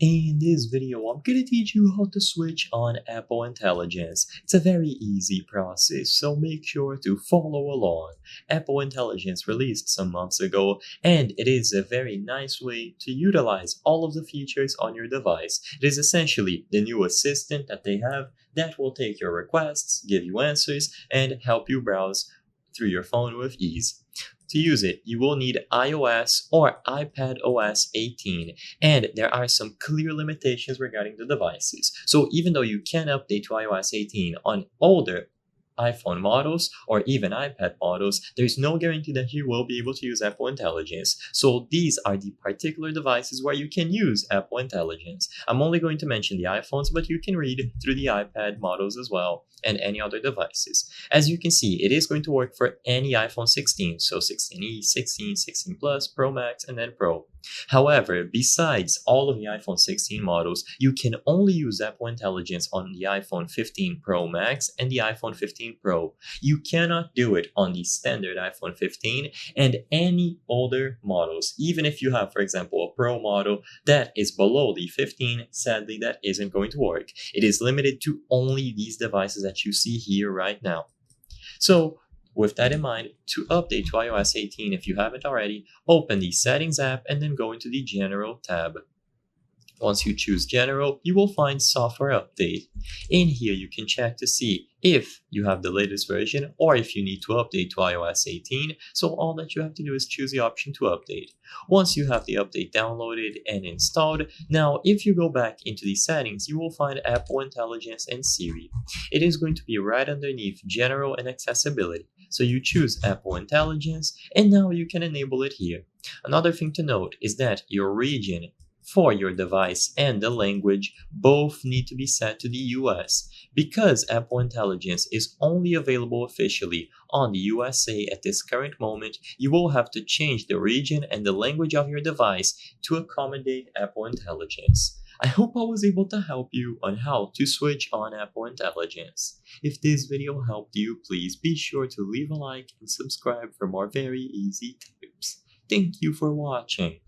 In this video, I'm gonna teach you how to switch on Apple Intelligence. It's a very easy process, so make sure to follow along. Apple Intelligence released some months ago, and it is a very nice way to utilize all of the features on your device. It is essentially the new assistant that they have that will take your requests, give you answers, and help you browse through your phone with ease. To use it, you will need iOS or iPadOS 18, and there are some clear limitations regarding the devices. So even though you can update to iOS 18 on older iPhone models or even iPad models, there's no guarantee that you will be able to use Apple Intelligence. So these are the particular devices where you can use Apple Intelligence. I'm only going to mention the iPhones, but you can read through the iPad models as well and any other devices. As you can see, it is going to work for any iPhone 16, so 16e, 16, 16 Plus, Pro Max, and then Pro. However, besides all of the iPhone 16 models, you can only use Apple Intelligence on the iPhone 15 Pro Max and the iPhone 15 Pro. You cannot do it on the standard iPhone 15 and any older models. Even if you have, for example, a Pro model that is below the 15, sadly, that isn't going to work. It is limited to only these devices that you see here right now. So, with that in mind, to update to iOS 18 if you haven't already, open the Settings app and then go into the General tab. Once you choose General, you will find Software Update. In here, you can check to see if you have the latest version or if you need to update to iOS 18. So all that you have to do is choose the option to update. Once you have the update downloaded and installed, now if you go back into the settings, you will find Apple Intelligence and Siri. It is going to be right underneath General and Accessibility. So you choose Apple Intelligence and now you can enable it here. Another thing to note is that your region for your device and the language both need to be set to the US. Because Apple Intelligence is only available officially on the USA at this current moment, you will have to change the region and the language of your device to accommodate Apple Intelligence. I hope I was able to help you on how to switch on Apple Intelligence. If this video helped you, please be sure to leave a like and subscribe for more very easy tips. Thank you for watching.